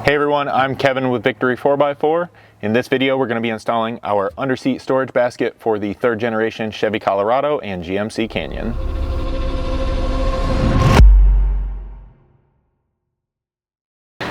Hey everyone, I'm Kevin with Victory 4x4. In this video, we're going to be installing our underseat storage basket for the 3rd generation Chevy Colorado and GMC Canyon.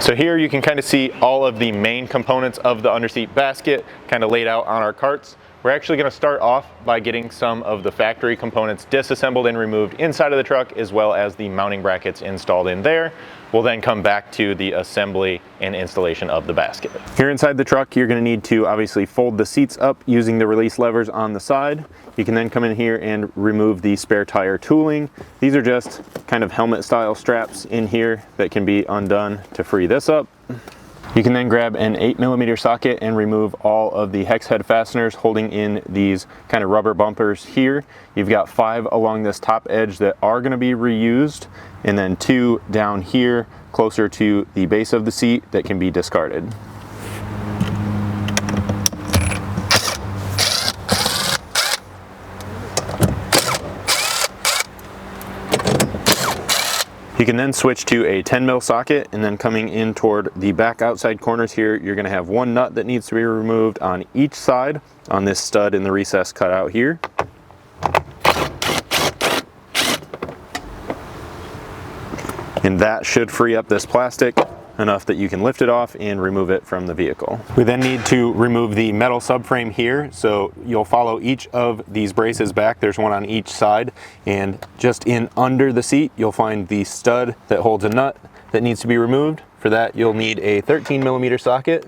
So here you can kind of see all of the main components of the underseat basket kind of laid out on our carts. We're actually going to start off by getting some of the factory components disassembled and removed inside of the truck, as well as the mounting brackets installed in there. We'll then come back to the assembly and installation of the basket. Here inside the truck, you're going to need to obviously fold the seats up using the release levers on the side. You can then come in here and remove the spare tire tooling. These are just kind of helmet style straps in here that can be undone to free this up. You can then grab an 8mm socket and remove all of the hex head fasteners holding in these kind of rubber bumpers here. You've got 5 along this top edge that are going to be reused, and then 2 down here closer to the base of the seat that can be discarded. You can then switch to a 10mm socket, and then coming in toward the back outside corners here, you're going to have 1 nut that needs to be removed on each side on this stud in the recess cut out here. And that should free up this plastic enough that you can lift it off and remove it from the vehicle. We then need to remove the metal subframe here, so you'll follow each of these braces back. There's one on each side, and just in under the seat you'll find the stud that holds a nut that needs to be removed. For that you'll need a 13mm socket.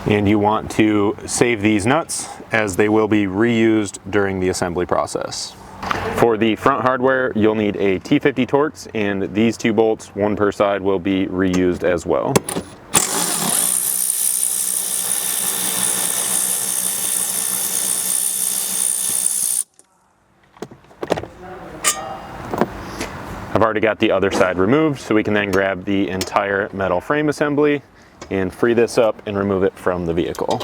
And you want to save these nuts as they will be reused during the assembly process. For the front hardware, you'll need a T50 Torx, and these 2 bolts, 1 per side, will be reused as well. I've already got the other side removed, so we can then grab the entire metal frame assembly and free this up and remove it from the vehicle.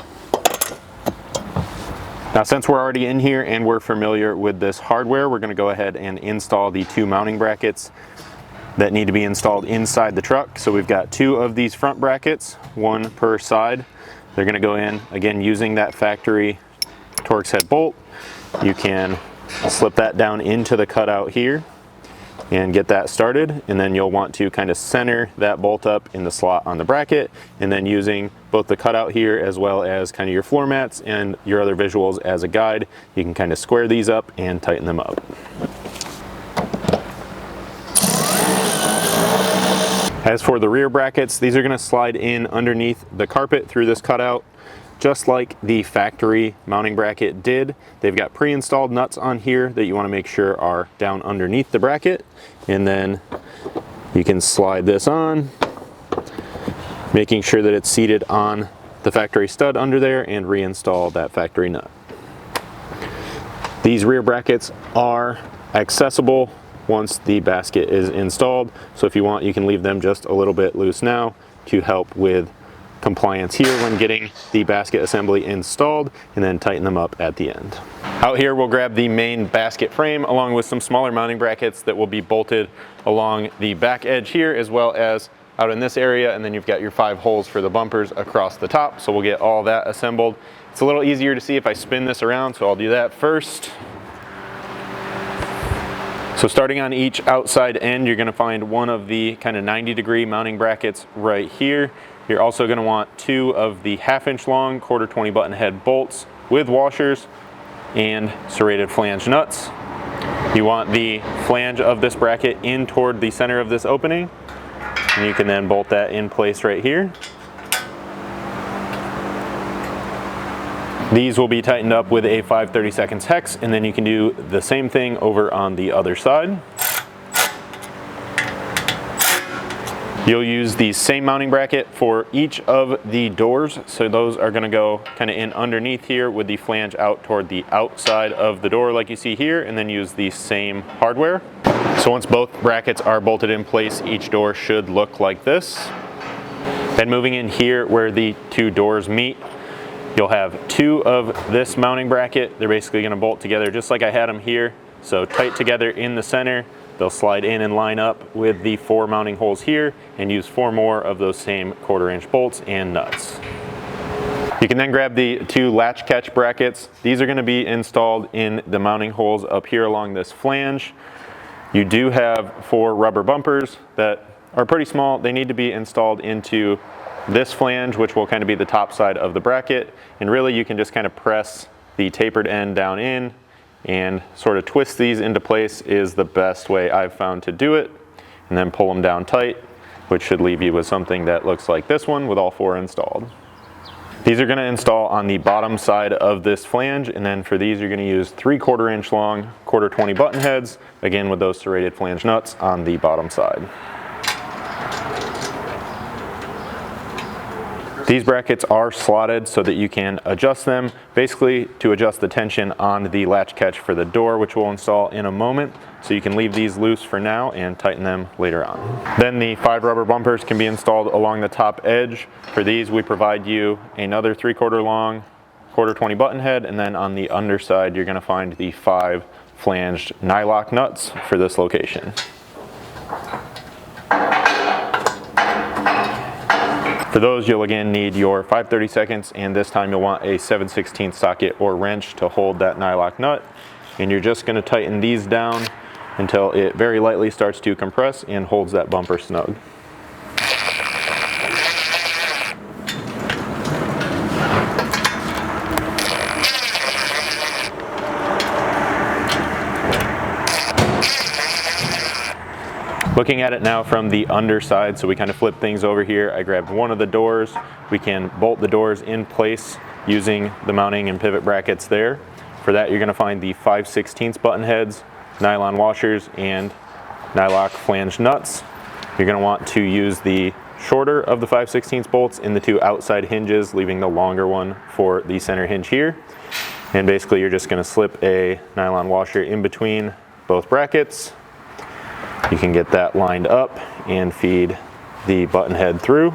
Now, since we're already in here and we're familiar with this hardware, we're going to go ahead and install the 2 mounting brackets that need to be installed inside the truck. So we've got 2 of these front brackets, 1 per side. They're going to go in, again, using that factory Torx head bolt. You can slip that down into the cutout here and get that started, and then you'll want to kind of center that bolt up in the slot on the bracket, and then using both the cutout here as well as kind of your floor mats and your other visuals as a guide, you can kind of square these up and tighten them up. As for the rear brackets, these are going to slide in underneath the carpet through this cutout, just like the factory mounting bracket did. They've got pre-installed nuts on here that you want to make sure are down underneath the bracket, and then you can slide this on, making sure that it's seated on the factory stud under there, and reinstall that factory nut. These rear brackets are accessible once the basket is installed, so if you want, you can leave them just a little bit loose now to help with compliance here when getting the basket assembly installed, and then tighten them up at the end. Out here we'll grab the main basket frame along with some smaller mounting brackets that will be bolted along the back edge here, as well as out in this area, and then you've got your 5 holes for the bumpers across the top. So we'll get all that assembled. It's a little easier to see if I spin this around, so I'll do that first. So starting on each outside end, you're going to find one of the kind of 90-degree mounting brackets right here. You're also going to want 2 of the 1/2 inch long 1/4 20 button head bolts with washers and serrated flange nuts. You want the flange of this bracket in toward the center of this opening, and you can then bolt that in place right here. These will be tightened up with a 5/32 hex, and then you can do the same thing over on the other side. You'll use the same mounting bracket for each of the doors, so those are going to go kind of in underneath here with the flange out toward the outside of the door like you see here, and then use the same hardware. So once both brackets are bolted in place, each door should look like this. Then moving in here where the 2 doors meet, You'll have two of this mounting bracket. They're basically going to bolt together just like I had them here. So tight together in the center. They'll slide in and line up with the 4 mounting holes here and use 4 more of those same 1/4" bolts and nuts. You can then grab the 2 latch catch brackets. These are going to be installed in the mounting holes up here along this flange. You do have 4 rubber bumpers that are pretty small. They need to be installed into this flange, which will kind of be the top side of the bracket. And really you can just kind of press the tapered end down in and sort of twist these into place is the best way I've found to do it. And then pull them down tight, which should leave you with something that looks like this one with all 4 installed. These are going to install on the bottom side of this flange, and then for these you're going to use 3/4" long 1/4 button heads, again with those serrated flange nuts on the bottom side. These brackets are slotted so that you can adjust them, basically to adjust the tension on the latch catch for the door, which we'll install in a moment. So you can leave these loose for now and tighten them later on. Then the 5 rubber bumpers can be installed along the top edge. For these we provide you another 3/4 long 1/4 button head, and then on the underside you're going to find the 5 flanged nylock nuts for this location. For those, you'll again need your 5/32, and this time you'll want a 7/16 socket or wrench to hold that nylock nut. And you're just going to tighten these down until it very lightly starts to compress and holds that bumper snug. Looking at it now from the underside, so we kind of flip things over here. I grabbed one of the doors. We can bolt the doors in place using the mounting and pivot brackets there. For that, you're going to find the 5/16 button heads, nylon washers, and nylock flange nuts. You're going to want to use the shorter of the 5/16 bolts in the 2 outside hinges, leaving the longer one for the center hinge here. And basically, you're just going to slip a nylon washer in between both brackets. You can get that lined up and feed the button head through.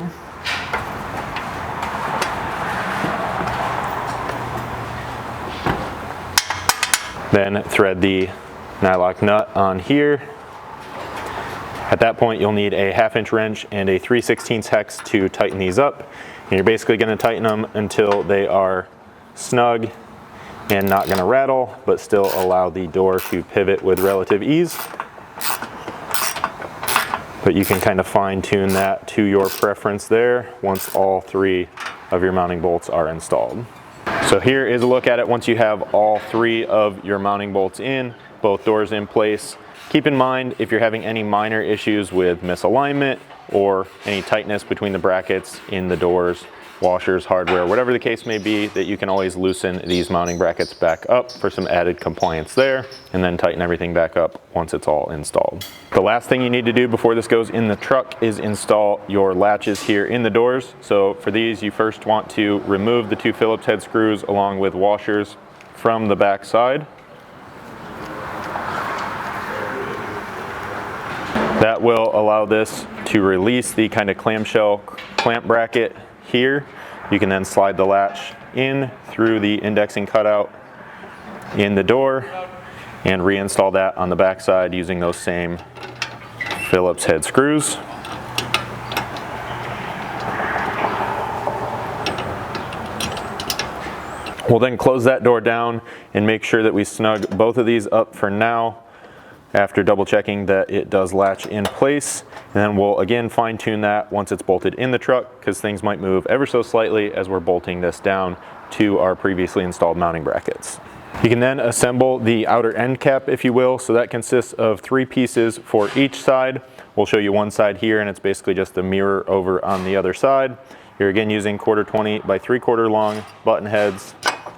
Then thread the nylock nut on here. At that point you'll need a 1/2" wrench and a 3/16 hex to tighten these up. And you're basically going to tighten them until they are snug and not going to rattle, but still allow the door to pivot with relative ease. But you can kind of fine tune that to your preference there once all 3 of your mounting bolts are installed. So here is a look at it once you have all 3 of your mounting bolts in, both doors in place. Keep in mind, if you're having any minor issues with misalignment or any tightness between the brackets in the doors, washers, hardware, whatever the case may be, that you can always loosen these mounting brackets back up for some added compliance there, and then tighten everything back up once it's all installed. The last thing you need to do before this goes in the truck is install your latches here in the doors. So for these, you first want to remove the 2 Phillips head screws along with washers from the back side. That will allow this to release the kind of clamshell clamp bracket here. You can then slide the latch in through the indexing cutout in the door and reinstall that on the back side using those same Phillips head screws. We'll then close that door down and make sure that we snug both of these up for now, after double checking that it does latch in place. And then we'll again fine tune that once it's bolted in the truck, because things might move ever so slightly as we're bolting this down to our previously installed mounting brackets. You can then assemble the outer end cap, if you will. So that consists of 3 pieces for each side. We'll show you one side here, and it's basically just the mirror over on the other side. You're again using 1/4 by 3/4 long button heads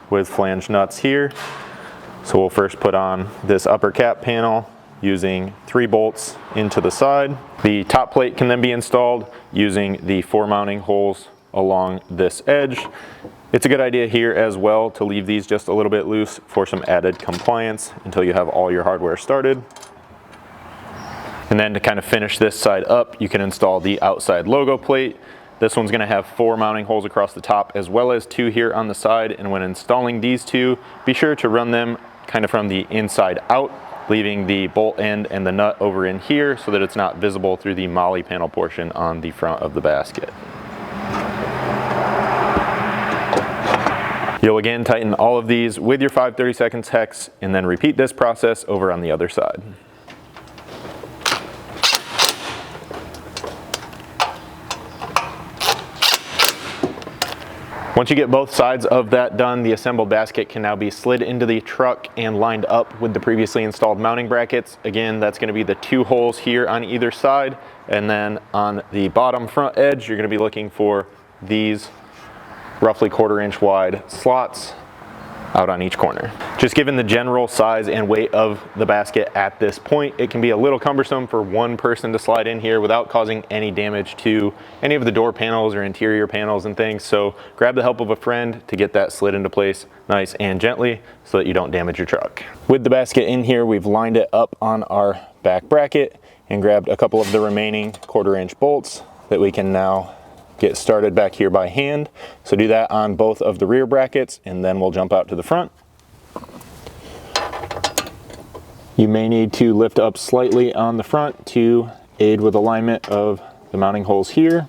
with flange nuts here. So we'll first put on this upper cap panel using 3 bolts into the side. The top plate can then be installed using the 4 mounting holes along this edge. It's a good idea here as well to leave these just a little bit loose for some added compliance until you have all your hardware started. And then to kind of finish this side up, you can install the outside logo plate. This one's going to have 4 mounting holes across the top as well as 2 here on the side, and when installing these 2, be sure to run them kind of from the inside out, leaving the bolt end and the nut over in here so that it's not visible through the MOLLE panel portion on the front of the basket. You'll again tighten all of these with your 5/32 hex and then repeat this process over on the other side. Once you get both sides of that done, the assembled basket can now be slid into the truck and lined up with the previously installed mounting brackets. Again, that's going to be the 2 holes here on either side, and then on the bottom front edge, you're going to be looking for these roughly 1/4 inch wide slots out on each corner. Just given the general size and weight of the basket at this point, it can be a little cumbersome for one person to slide in here without causing any damage to any of the door panels or interior panels and things. So grab the help of a friend to get that slid into place nice and gently so that you don't damage your truck. With the basket in here, we've lined it up on our back bracket and grabbed a couple of the remaining 1/4 inch bolts that we can now get started back here by hand. So do that on both of the rear brackets, and then we'll jump out to the front. You may need to lift up slightly on the front to aid with alignment of the mounting holes here.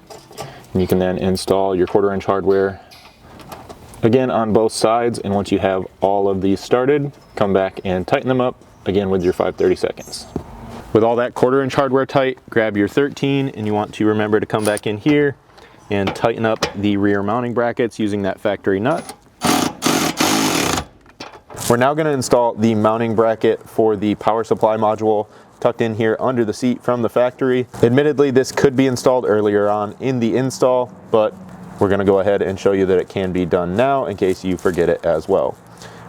And you can then install your 1/4 inch hardware again on both sides, and once you have all of these started, come back and tighten them up again with your 5/32. With all that 1/4 inch hardware tight, grab your 13, and you want to remember to come back in here and tighten up the rear mounting brackets using that factory nut. We're now going to install the mounting bracket for the power supply module tucked in here under the seat from the factory. Admittedly, this could be installed earlier on in the install, but we're going to go ahead and show you that it can be done now in case you forget it as well.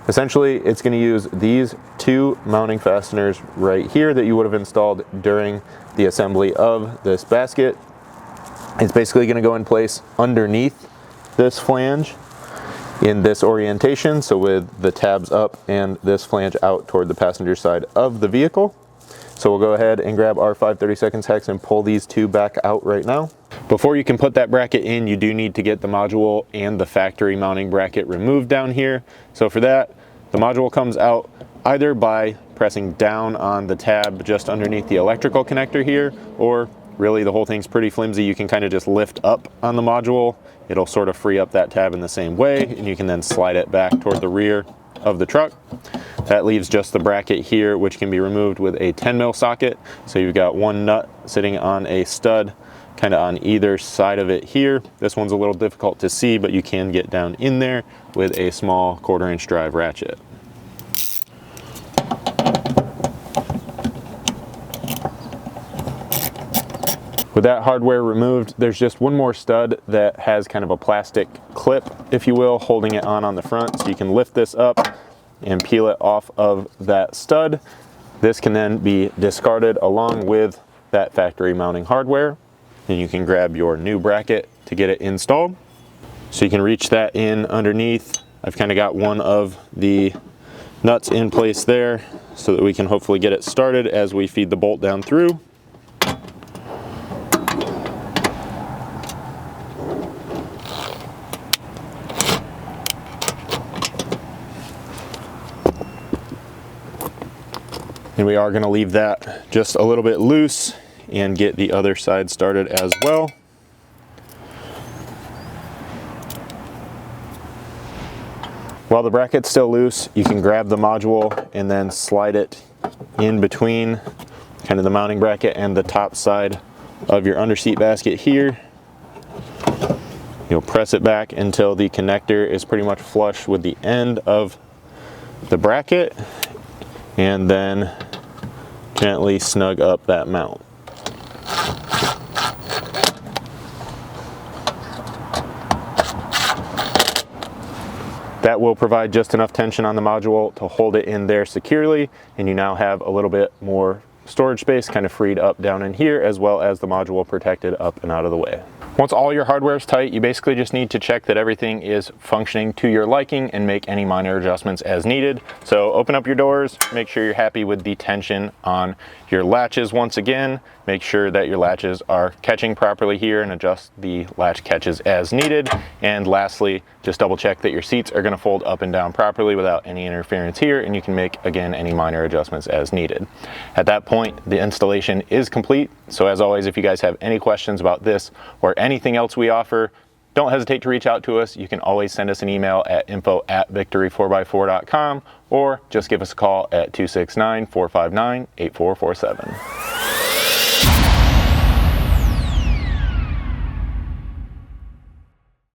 Essentially, it's going to use these 2 mounting fasteners right here that you would have installed during the assembly of this basket. It's basically going to go in place underneath this flange in this orientation, so with the tabs up and this flange out toward the passenger side of the vehicle. So we'll go ahead and grab our 5/32 hex and pull these 2 back out right now. Before you can put that bracket in, you do need to get the module and the factory mounting bracket removed down here. So for that, the module comes out either by pressing down on the tab just underneath the electrical connector here, or really the whole thing's pretty flimsy. You can kind of just lift up on the module. It'll sort of free up that tab in the same way, and you can then slide it back toward the rear of the truck. That leaves just the bracket here, which can be removed with a 10mm socket. So you've got 1 nut sitting on a stud kind of on either side of it here. This one's a little difficult to see, but you can get down in there with a small 1/4 inch drive ratchet. With that hardware removed, there's just one more stud that has kind of a plastic clip, if you will, holding it on the front. So you can lift this up and peel it off of that stud. This can then be discarded along with that factory mounting hardware, and you can grab your new bracket to get it installed. So you can reach that in underneath. I've kind of got one of the nuts in place there so that we can hopefully get it started as we feed the bolt down through. And we are going to leave that just a little bit loose and get the other side started as well. While the bracket's still loose, you can grab the module and then slide it in between kind of the mounting bracket and the top side of your underseat basket here. You'll press it back until the connector is pretty much flush with the end of the bracket, and then gently snug up that mount. That will provide just enough tension on the module to hold it in there securely, and you now have a little bit more storage space kind of freed up down in here, as well as the module protected up and out of the way. Once all your hardware is tight, you basically just need to check that everything is functioning to your liking and make any minor adjustments as needed. So open up your doors, make sure you're happy with the tension on your latches once again. Make sure that your latches are catching properly here and adjust the latch catches as needed. And lastly, just double check that your seats are going to fold up and down properly without any interference here, and you can make, again, any minor adjustments as needed. At that point, the installation is complete. So as always, if you guys have any questions about this or anything else we offer, don't hesitate to reach out to us. You can always send us an email at info@victory4x4.com or just give us a call at 269-459-8447.